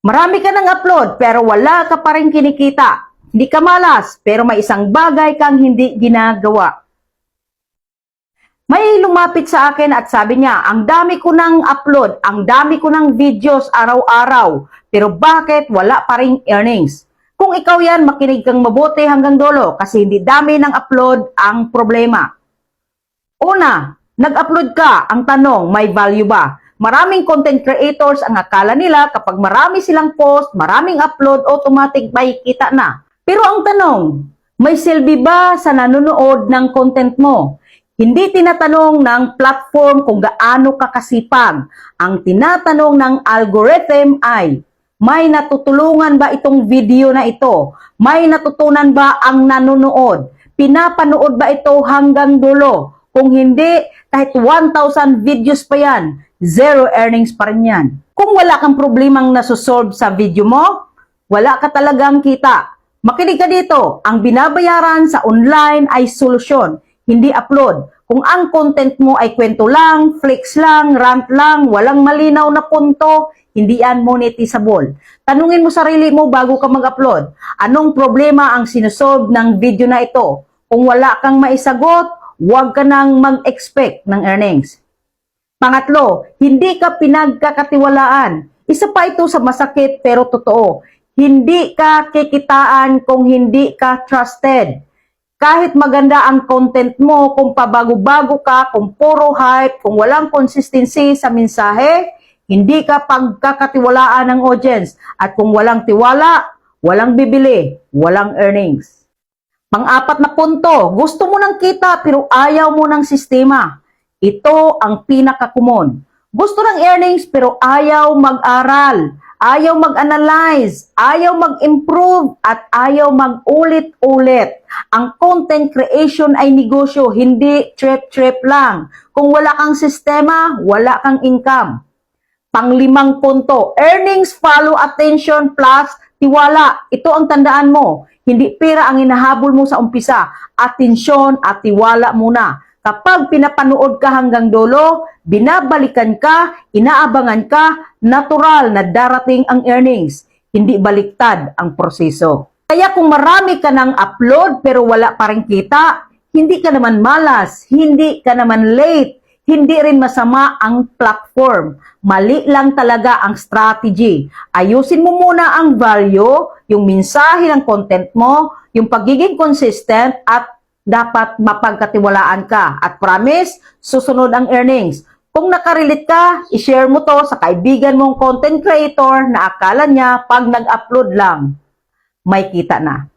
Marami ka nang upload pero wala ka pa rin kinikita. Hindi ka malas pero may isang bagay kang hindi ginagawa. May lumapit sa akin at sabi niya, ang dami ko nang upload, ang dami ko nang videos araw-araw, pero bakit wala pa rin earnings? Kung ikaw yan, makinig kang mabuti hanggang dulo kasi hindi dami ng upload ang problema. Una, nag-upload ka, ang tanong, may value ba? Maraming content creators ang akala nila kapag marami silang post, maraming upload, automatic may kita na. Pero ang tanong, may silbi ba sa nanonood ng content mo? Hindi tinatanong ng platform kung gaano ka kasipag. Ang tinatanong ng algorithm ay, may natutulungan ba itong video na ito? May natutunan ba ang nanonood? Pinapanood ba ito hanggang dulo? Kung hindi, kahit 1,000 videos pa yan, zero earnings pa rin yan. Kung wala kang problemang nasusolve sa video mo, wala ka talagang kita. Makinig ka dito, ang binabayaran sa online ay solusyon, hindi upload. Kung ang content mo ay kwento lang, flex lang, rant lang, walang malinaw na punto, hindi yan monetizable. Tanungin mo sarili mo bago ka mag-upload, anong problema ang sinusolve ng video na ito? Kung wala kang maisagot, huwag ka nang mag-expect ng earnings. Pangatlo, hindi ka pinagkakatiwalaan. Isa pa ito sa masakit pero totoo. Hindi ka kikitaan kung hindi ka trusted. Kahit maganda ang content mo, kung pabago-bago ka, kung puro hype, kung walang consistency sa mensahe, hindi ka pagkakatiwalaan ng audience. At kung walang tiwala, walang bibili, walang earnings. Pang-apat na punto, gusto mo ng kita pero ayaw mo ng sistema. Ito ang pinaka-common. Gusto ng earnings pero ayaw mag-aral, ayaw mag-analyze, ayaw mag-improve at ayaw mag-ulit-ulit. Ang content creation ay negosyo, hindi trip-trip lang. Kung wala kang sistema, wala kang income. Pang-limang punto, earnings follow attention plus tiwala. Ito ang tandaan mo. Hindi pera ang hinahabol mo sa umpisa. Atensyon at tiwala muna. Kapag pinapanood ka hanggang dulo, binabalikan ka, inaabangan ka, natural na darating ang earnings. Hindi baliktad ang proseso. Kaya kung marami ka ng upload pero wala pa rin kita, hindi ka naman malas, hindi ka naman late, hindi rin masama ang platform. Mali lang talaga ang strategy. Ayusin mo muna ang value, yung mensahe ng content mo, yung pagiging consistent at dapat mapagkatiwalaan ka. At promise, susunod ang earnings. Kung nakarelate ka, i-share mo to sa kaibigan mong content creator na akala niya pag nag-upload lang, may kita na.